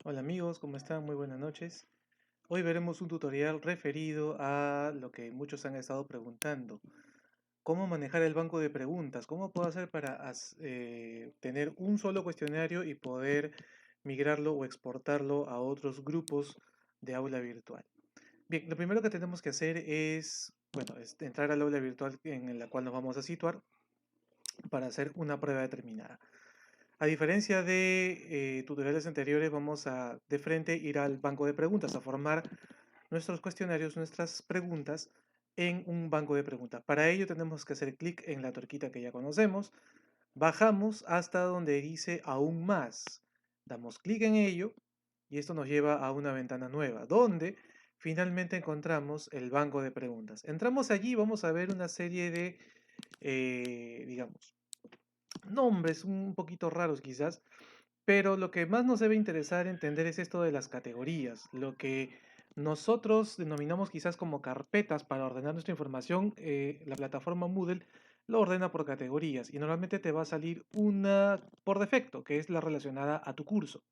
Hola amigos, ¿cómo están? Muy buenas noches. Hoy veremos un tutorial referido a lo que muchos han estado preguntando. ¿Cómo manejar el banco de preguntas? ¿Cómo puedo hacer para tener un solo cuestionario y poder migrarlo o exportarlo a otros grupos de aula virtual? Bien, lo primero que tenemos que hacer es entrar al aula virtual en la cual nos vamos a situar para hacer una prueba determinada. A diferencia de tutoriales anteriores, vamos a de frente ir al banco de preguntas, a formar nuestros cuestionarios, nuestras preguntas en un banco de preguntas. Para ello tenemos que hacer clic en la tuerquita que ya conocemos, bajamos hasta donde dice aún más, damos clic en ello y esto nos lleva a una ventana nueva, donde finalmente encontramos el banco de preguntas. Entramos allí y vamos a ver una serie de, digamos, nombres un poquito raros quizás, pero lo que más nos debe interesar entender es esto de las categorías, lo que nosotros denominamos quizás como carpetas para ordenar nuestra información. La plataforma Moodle lo ordena por categorías y normalmente te va a salir una por defecto, que es la relacionada a tu curso,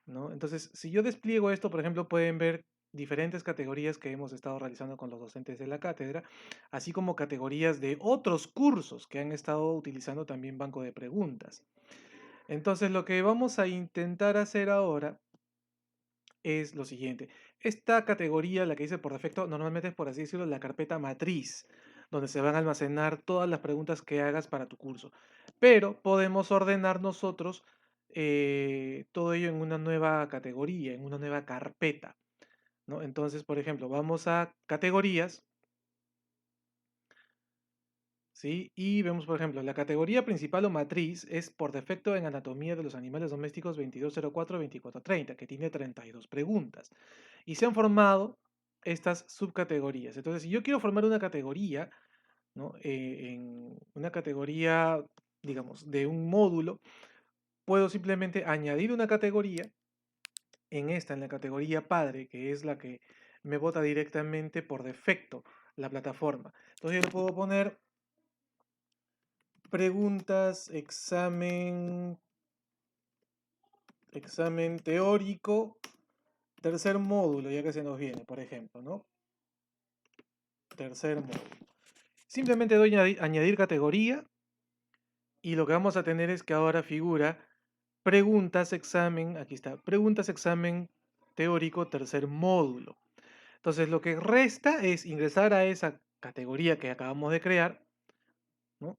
¿no? Entonces, si yo despliego esto, por ejemplo, pueden ver diferentes categorías que hemos estado realizando con los docentes de la cátedra, así como categorías de otros cursos que han estado utilizando también banco de preguntas. Entonces, lo que vamos a intentar hacer ahora es lo siguiente. Esta categoría, la que dice por defecto, normalmente es, por así decirlo, la carpeta matriz, donde se van a almacenar todas las preguntas que hagas para tu curso. Pero podemos ordenar nosotros todo ello en una nueva categoría, en una nueva carpeta, ¿no? Entonces, por ejemplo, vamos a categorías. ¿Sí? Y vemos, por ejemplo, la categoría principal o matriz es por defecto en anatomía de los animales domésticos 2204-2430, que tiene 32 preguntas. Y se han formado estas subcategorías. Entonces, si yo quiero formar una categoría, ¿no? En una categoría, digamos, de un módulo, puedo simplemente añadir una categoría en la categoría padre, que es la que me bota directamente por defecto la plataforma. Entonces, yo le puedo poner preguntas, examen teórico, tercer módulo, ya que se nos viene, por ejemplo, ¿no? Tercer módulo. Simplemente doy añadir categoría y lo que vamos a tener es que ahora figura preguntas, examen, aquí está, preguntas, examen teórico, tercer módulo. Entonces lo que resta es ingresar a esa categoría que acabamos de crear, ¿no?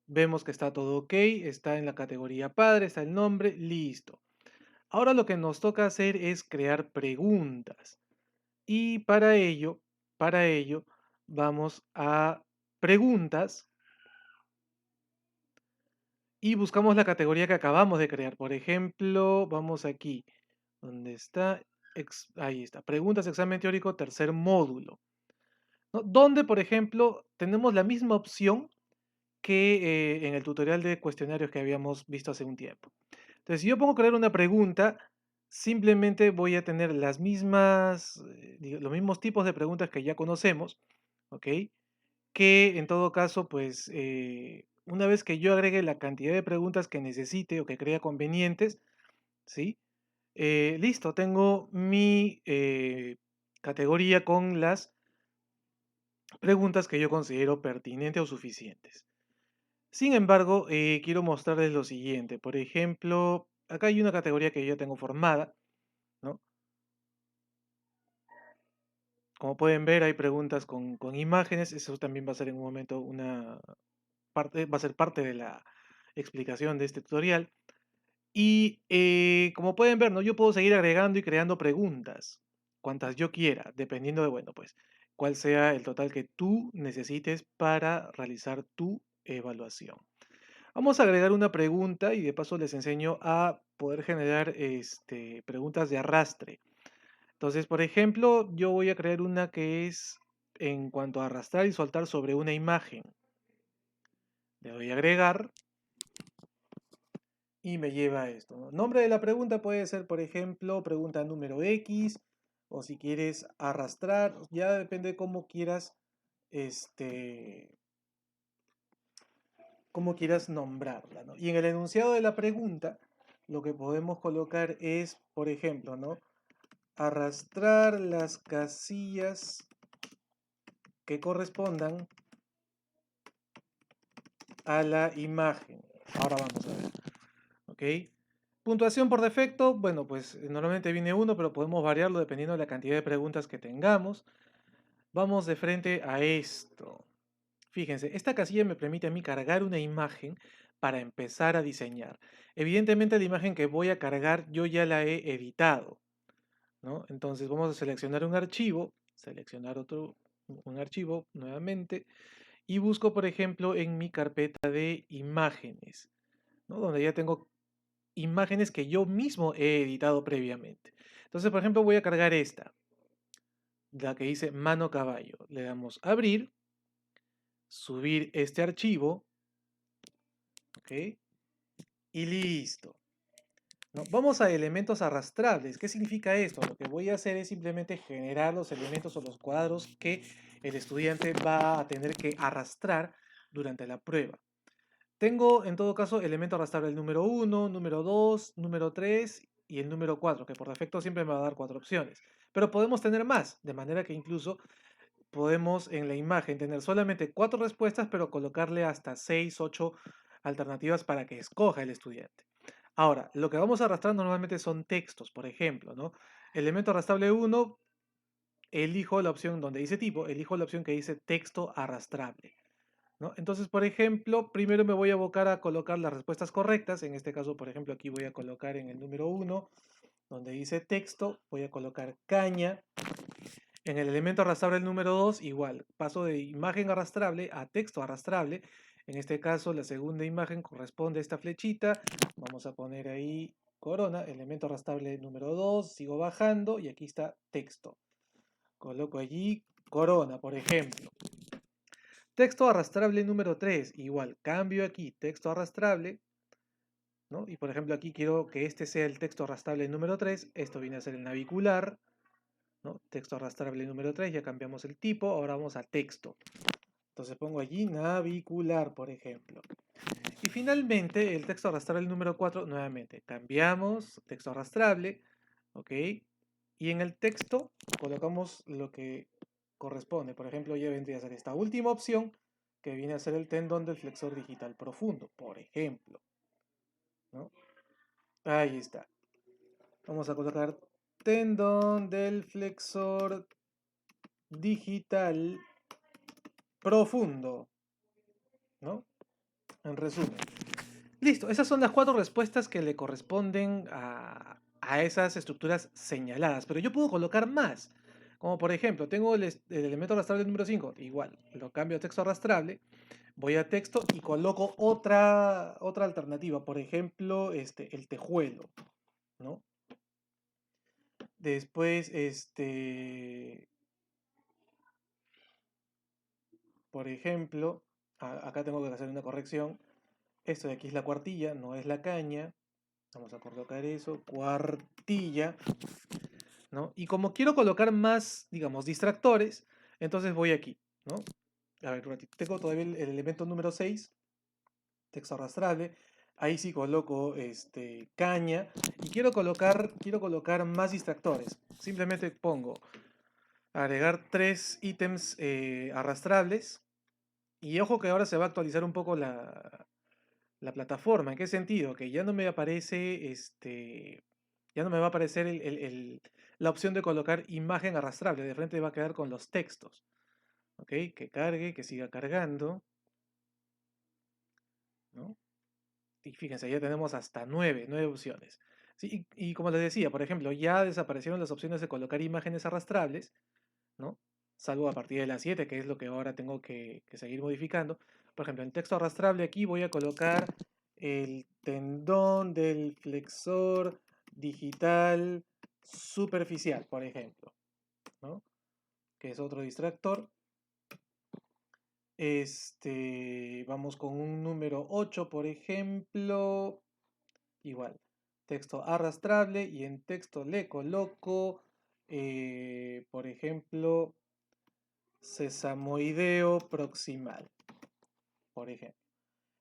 Vemos que está todo ok, está en la categoría padre, está el nombre, listo. Ahora lo que nos toca hacer es crear preguntas. Y para ello, vamos a preguntas y buscamos la categoría que acabamos de crear. Por ejemplo, vamos aquí, donde está, ahí está, preguntas, examen teórico, tercer módulo, ¿no? Donde, por ejemplo, tenemos la misma opción que en el tutorial de cuestionarios que habíamos visto hace un tiempo. Entonces, si yo pongo crear una pregunta, simplemente voy a tener los mismos tipos de preguntas que ya conocemos, ¿ok? Que en todo caso, pues, una vez que yo agregue la cantidad de preguntas que necesite o que crea convenientes, ¿sí? Listo, tengo mi categoría con las preguntas que yo considero pertinentes o suficientes. Sin embargo, quiero mostrarles lo siguiente. Por ejemplo, acá hay una categoría que yo tengo formada, ¿no? Como pueden ver, hay preguntas con imágenes. Eso también va a ser en un momento una parte, va a ser parte de la explicación de este tutorial. Y como pueden ver, ¿no? Yo puedo seguir agregando y creando preguntas, cuantas yo quiera, dependiendo de, bueno, pues, cuál sea el total que tú necesites para realizar tu evaluación. Vamos a agregar una pregunta y de paso les enseño a poder generar preguntas de arrastre. Entonces, por ejemplo, yo voy a crear una que es en cuanto a arrastrar y soltar sobre una imagen. Le doy a agregar y me lleva a esto, ¿no? Nombre de la pregunta puede ser, por ejemplo, pregunta número X, o si quieres arrastrar, ya depende de este, cómo quieras nombrarla, ¿no? Y en el enunciado de la pregunta lo que podemos colocar es, por ejemplo, ¿no? Arrastrar las casillas que correspondan a la imagen. Ahora vamos a ver, ¿ok? Puntuación por defecto, bueno, pues normalmente viene uno, pero podemos variarlo dependiendo de la cantidad de preguntas que tengamos. Vamos de frente a esto. Fíjense, esta casilla me permite a mí cargar una imagen para empezar a diseñar. Evidentemente la imagen que voy a cargar yo ya la he editado, ¿no? Entonces vamos a seleccionar un archivo, seleccionar un archivo nuevamente y busco, por ejemplo, en mi carpeta de imágenes, ¿no? Donde ya tengo imágenes que yo mismo he editado previamente. Entonces, por ejemplo, voy a cargar esta, la que dice mano caballo. Le damos abrir, subir este archivo, ¿ok? Y listo. ¿No? Vamos a elementos arrastrables. ¿Qué significa esto? Lo que voy a hacer es simplemente generar los elementos o los cuadros que el estudiante va a tener que arrastrar durante la prueba. Tengo en todo caso elemento arrastrable el número 1, número 2, número 3 y el número 4, que por defecto siempre me va a dar 4 opciones. Pero podemos tener más, de manera que incluso podemos en la imagen tener solamente 4 respuestas, pero colocarle hasta 6, 8 alternativas para que escoja el estudiante. Ahora, lo que vamos a arrastrar normalmente son textos, por ejemplo, ¿no? Elemento arrastrable 1, elijo la opción donde dice tipo, elijo la opción que dice texto arrastrable, ¿no? Entonces, por ejemplo, primero me voy a abocar a colocar las respuestas correctas. En este caso, por ejemplo, aquí voy a colocar en el número 1, donde dice texto, voy a colocar caña. En el elemento arrastrable el número 2, igual, paso de imagen arrastrable a texto arrastrable. En este caso, la segunda imagen corresponde a esta flechita. Vamos a poner ahí corona, elemento arrastrable número 2, sigo bajando y aquí está texto. Coloco allí corona, por ejemplo. Texto arrastrable número 3, igual, cambio aquí, texto arrastrable, ¿no? Y por ejemplo aquí quiero que este sea el texto arrastrable número 3, esto viene a ser el navicular, ¿no? Texto arrastrable número 3, ya cambiamos el tipo, ahora vamos a texto. Entonces pongo allí navicular, por ejemplo. Y finalmente el texto arrastrable número 4, nuevamente, cambiamos texto arrastrable, ¿ok? Y en el texto colocamos lo que corresponde. Por ejemplo, ya vendría a ser esta última opción, que viene a ser el tendón del flexor digital profundo, por ejemplo, ¿no? Ahí está. Vamos a colocar tendón del flexor digital profundo, ¿no? En resumen. Listo, esas son las 4 respuestas que le corresponden a esas estructuras señaladas, pero yo puedo colocar más. Como por ejemplo, tengo el elemento arrastrable número 5, igual, lo cambio a texto arrastrable, voy a texto y coloco otra alternativa, por ejemplo, el tejuelo, ¿no? Después, por ejemplo, acá tengo que hacer una corrección, esto de aquí es la cuartilla, no es la caña, vamos a colocar eso, cuartilla, ¿no? Y como quiero colocar más, digamos, distractores, entonces voy aquí, ¿no? A ver, un ratito. Tengo todavía el elemento número 6, texto arrastrable. Ahí sí coloco caña. Y quiero colocar más distractores. Simplemente pongo agregar 3 ítems arrastrables. Y ojo que ahora se va a actualizar un poco la plataforma. ¿En qué sentido? Que ya no me aparece ya no me va a aparecer la opción de colocar imagen arrastrable. De frente va a quedar con los textos. ¿Ok? Que cargue, que siga cargando, ¿no? Y fíjense, ya tenemos hasta 9 opciones. Sí, y como les decía, por ejemplo, ya desaparecieron las opciones de colocar imágenes arrastrables, ¿no? Salvo a partir de las 7, que es lo que ahora tengo que seguir modificando. Por ejemplo, en texto arrastrable aquí voy a colocar el tendón del flexor digital superficial, por ejemplo, ¿no? Que es otro distractor. Vamos con un número 8, por ejemplo. Igual, texto arrastrable y en texto le coloco, por ejemplo, sesamoideo proximal, por ejemplo.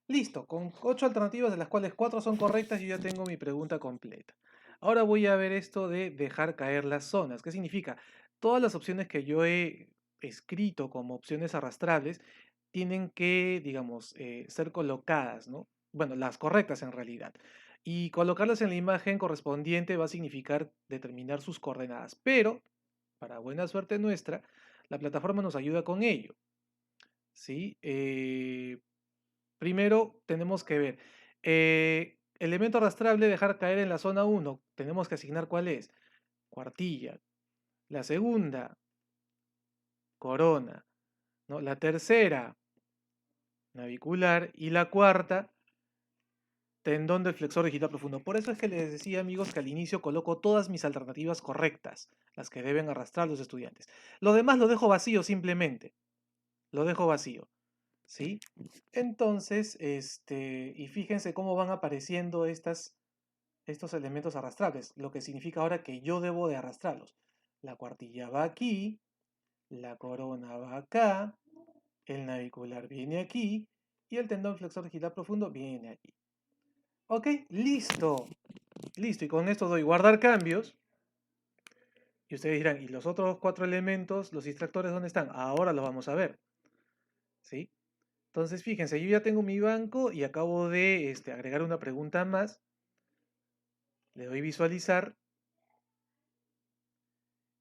Listo, con 8 alternativas de las cuales 4 son correctas, yo ya tengo mi pregunta completa. Ahora voy a ver esto de dejar caer las zonas. ¿Qué significa? Todas las opciones que yo he escrito como opciones arrastrables tienen que, digamos, ser colocadas, ¿no? Bueno, las correctas en realidad. Y colocarlas en la imagen correspondiente va a significar determinar sus coordenadas. Pero, para buena suerte nuestra, la plataforma nos ayuda con ello, ¿sí? Primero tenemos que ver. Elemento arrastrable, dejar caer en la zona uno. Tenemos que asignar cuál es. Cuartilla. La segunda, corona. ¿No? La tercera, navicular. Y la cuarta, tendón del flexor digital profundo. Por eso es que les decía, amigos, que al inicio coloco todas mis alternativas correctas, las que deben arrastrar los estudiantes. Lo demás lo dejo vacío simplemente. Lo dejo vacío. ¿Sí? Entonces, y fíjense cómo van apareciendo estos elementos arrastrables, lo que significa ahora que yo debo de arrastrarlos. La cuartilla va aquí, la corona va acá, el navicular viene aquí y el tendón flexor digital profundo viene aquí. Ok, listo, listo. Y con esto doy guardar cambios. Y ustedes dirán, ¿y los otros 4 elementos, los distractores, dónde están? Ahora los vamos a ver. ¿Sí? Entonces, fíjense, yo ya tengo mi banco y acabo de agregar una pregunta más. Le doy visualizar.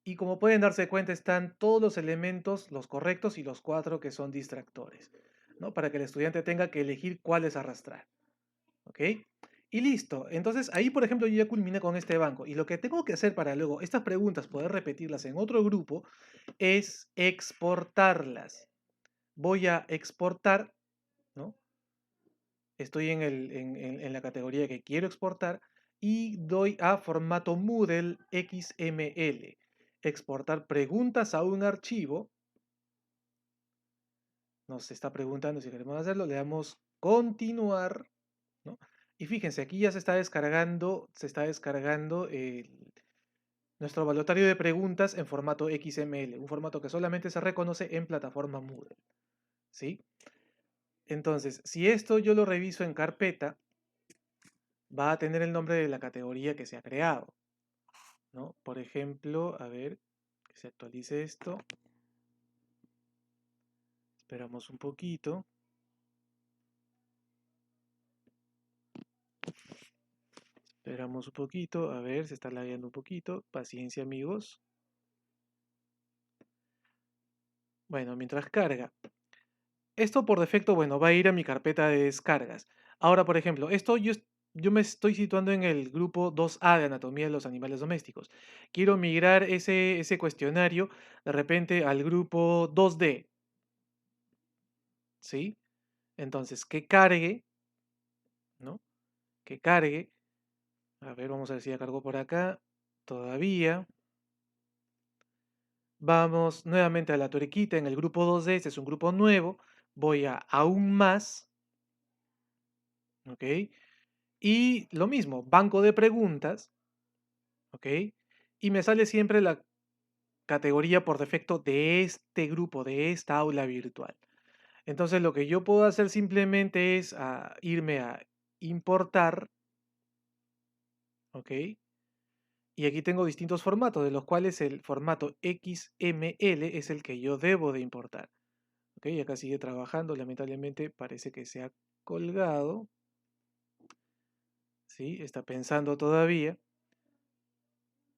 Y como pueden darse cuenta, están todos los elementos, los correctos y los 4 que son distractores, ¿no? Para que el estudiante tenga que elegir cuáles arrastrar, ¿ok? Y listo. Entonces, ahí, por ejemplo, yo ya culminé con este banco. Y lo que tengo que hacer para luego estas preguntas poder repetirlas en otro grupo es exportarlas. Voy a exportar, ¿no? Estoy en la categoría que quiero exportar y doy a formato Moodle XML. Exportar preguntas a un archivo. Nos está preguntando si queremos hacerlo. Le damos continuar, ¿no? Y fíjense, aquí ya se está descargando nuestro evaluatorio de preguntas en formato XML, un formato que solamente se reconoce en plataforma Moodle, ¿sí? Entonces, si esto yo lo reviso en carpeta, va a tener el nombre de la categoría que se ha creado, ¿no? Por ejemplo, a ver, que se actualice esto. Esperamos un poquito. Esperamos un poquito. A ver, se está lagueando un poquito. Paciencia, amigos. Bueno, mientras carga. Esto por defecto, bueno, va a ir a mi carpeta de descargas. Ahora, por ejemplo, yo me estoy situando en el grupo 2A de anatomía de los animales domésticos. Quiero migrar ese cuestionario de repente al grupo 2D, ¿sí? Entonces, que cargue, ¿no? Que cargue. A ver, vamos a ver si ya cargó por acá. Todavía. Vamos nuevamente a la tuerquita en el grupo 2D. Este es un grupo nuevo. Voy a aún más. ¿Ok? Y lo mismo, banco de preguntas. ¿Ok? Y me sale siempre la categoría por defecto de este grupo, de esta aula virtual. Entonces lo que yo puedo hacer simplemente es irme a importar. ¿Ok? Y aquí tengo distintos formatos, de los cuales el formato XML es el que yo debo de importar. Ok, acá sigue trabajando, lamentablemente parece que se ha colgado. ¿Sí? Está pensando todavía.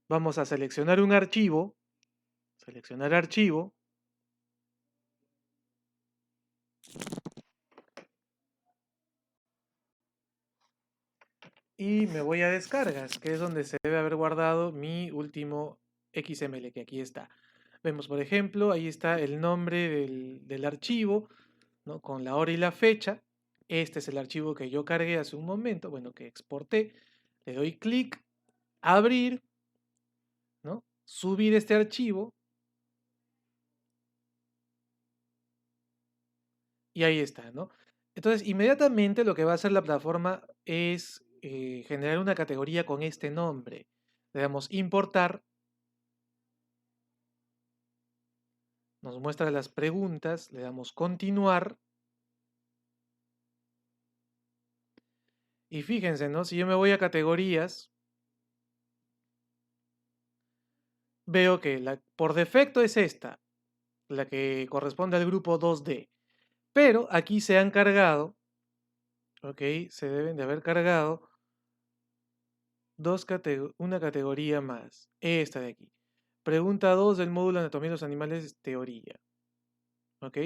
Vamos a seleccionar un archivo. Seleccionar archivo. Y me voy a descargas, que es donde se debe haber guardado mi último XML, que aquí está. Vemos, por ejemplo, ahí está el nombre del archivo, ¿no? Con la hora y la fecha. Este es el archivo que yo cargué hace un momento, bueno, que exporté. Le doy clic, abrir, ¿no? Subir este archivo. Y ahí está, ¿no? Entonces, inmediatamente lo que va a hacer la plataforma es generar una categoría con este nombre. Le damos importar, nos muestra las preguntas, le damos continuar Y fíjense, ¿no? Si yo me voy a categorías, veo que por defecto es esta, la que corresponde al grupo 2D. Pero aquí se han cargado, ¿ok? Se deben de haber cargado una categoría más. Esta de aquí. Pregunta 2 del módulo Anatomía de los Animales, teoría. ¿Ok?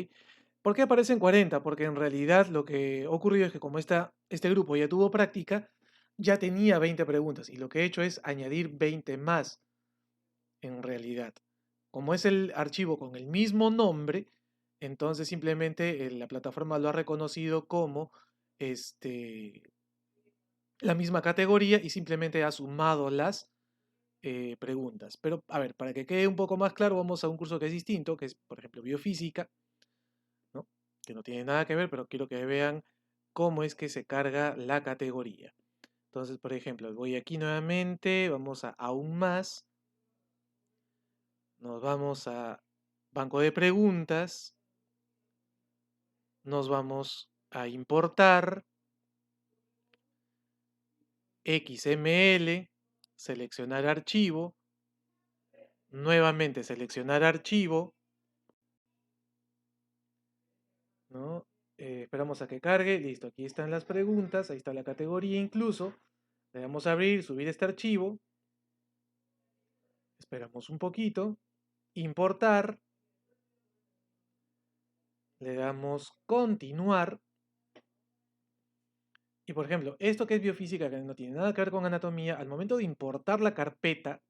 ¿Por qué aparecen 40? Porque en realidad lo que ha ocurrido es que como este grupo ya tuvo práctica, ya tenía 20 preguntas y lo que he hecho es añadir 20 más en realidad. Como es el archivo con el mismo nombre, entonces simplemente la plataforma lo ha reconocido como este, la misma categoría y simplemente ha sumado las preguntas. Pero a ver, para que quede un poco más claro, vamos a un curso que es distinto, que es, por ejemplo, biofísica, ¿no? Que no tiene nada que ver, pero quiero que vean cómo es que se carga la categoría. Entonces, por ejemplo, voy aquí nuevamente, vamos a aún más, nos vamos a banco de preguntas, nos vamos a importar XML, seleccionar archivo, nuevamente seleccionar archivo, ¿no? Esperamos a que cargue, listo, aquí están las preguntas, ahí está la categoría incluso, le damos a abrir, subir este archivo, esperamos un poquito, importar, le damos continuar, y por ejemplo, esto que es biofísica, que no tiene nada que ver con anatomía, al momento de importar la carpeta,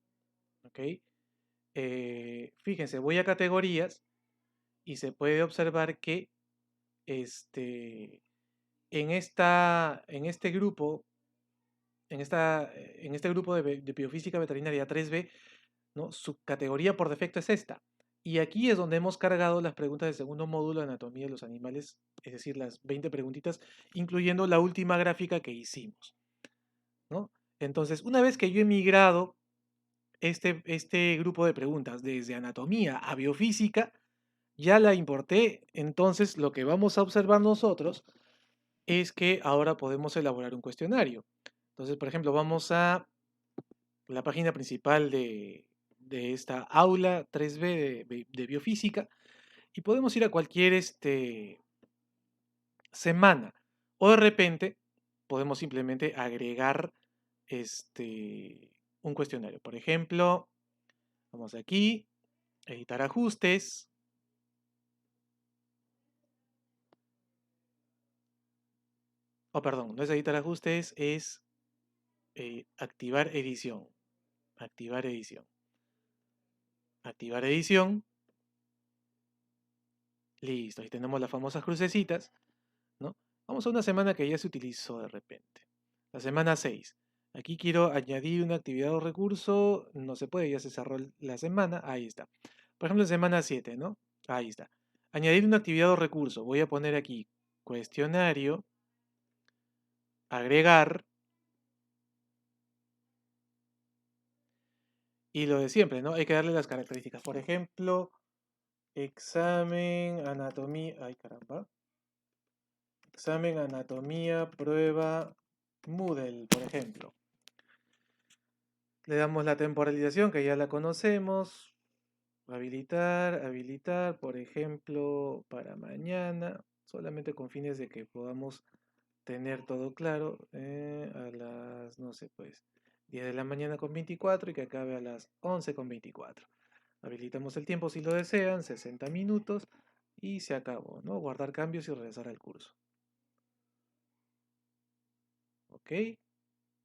¿ok? Fíjense, voy a categorías y se puede observar que este, en este grupo, en este grupo de biofísica veterinaria 3B, ¿no? Su categoría por defecto es esta. Y aquí es donde hemos cargado las preguntas del segundo módulo de anatomía de los animales, es decir, las 20 preguntitas, incluyendo la última gráfica que hicimos, ¿no? Entonces, una vez que yo he migrado este grupo de preguntas desde anatomía a biofísica, ya la importé, entonces lo que vamos a observar nosotros es que ahora podemos elaborar un cuestionario. Entonces, por ejemplo, vamos a la página principal de esta aula 3B de biofísica y podemos ir a cualquier semana o de repente podemos simplemente agregar un cuestionario. Por ejemplo, vamos aquí, editar ajustes. Oh, perdón, no es editar ajustes, es activar edición. Activar edición. Activar edición. Listo, ahí tenemos las famosas crucecitas, ¿no? Vamos a una semana que ya se utilizó de repente. La semana 6. Aquí quiero añadir una actividad o recurso. No se puede, ya se cerró la semana. Ahí está. Por ejemplo, en semana 7, ¿no? Ahí está. Añadir una actividad o recurso. Voy a poner aquí cuestionario, agregar y lo de siempre, ¿no? Hay que darle las características. Por ejemplo, examen, anatomía. Ay, caramba. Examen, anatomía, prueba, Moodle, por ejemplo. Le damos la temporalización, que ya la conocemos. Habilitar, habilitar, por ejemplo, para mañana. Solamente con fines de que podamos tener todo claro. A las, no sé, pues, 10 de la mañana con 24 y que acabe a las 11 con 24. Habilitamos el tiempo si lo desean, 60 minutos y se acabó, ¿no? Guardar cambios y regresar al curso. ¿Ok?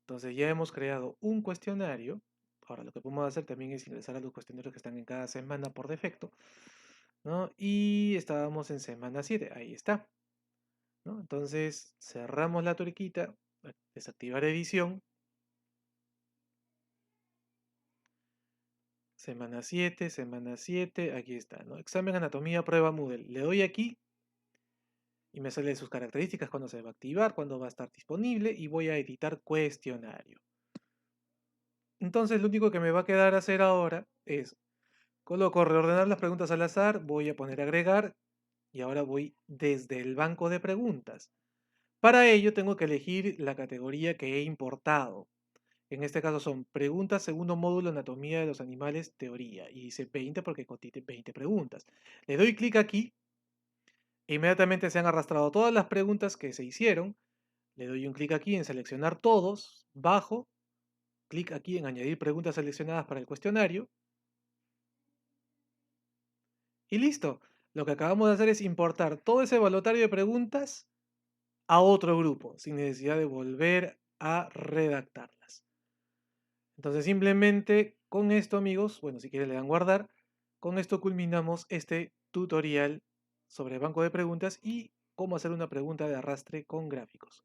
Entonces ya hemos creado un cuestionario. Ahora lo que podemos hacer también es ingresar a los cuestionarios que están en cada semana por defecto, ¿no? Y estábamos en semana 7, ahí está, ¿no? Entonces cerramos la tuerquita, desactivar edición, semana 7, aquí está, ¿no? Examen anatomía, prueba Moodle. Le doy aquí y me sale sus características, cuándo se va a activar, cuándo va a estar disponible y voy a editar cuestionario. Entonces lo único que me va a quedar hacer ahora es coloco reordenar las preguntas al azar, voy a poner agregar y ahora voy desde el banco de preguntas. Para ello tengo que elegir la categoría que he importado. En este caso son preguntas segundo módulo anatomía de los animales teoría. Y dice 20 porque contiene 20 preguntas. Le doy clic aquí. E inmediatamente se han arrastrado todas las preguntas que se hicieron. Le doy un clic aquí en seleccionar todos. Bajo. Clic aquí en añadir preguntas seleccionadas para el cuestionario. Y listo. Lo que acabamos de hacer es importar todo ese evaluatario de preguntas a otro grupo, sin necesidad de volver a redactarlas. Entonces simplemente con esto, amigos, bueno, si quieren le dan guardar, con esto culminamos este tutorial sobre banco de preguntas y cómo hacer una pregunta de arrastre con gráficos.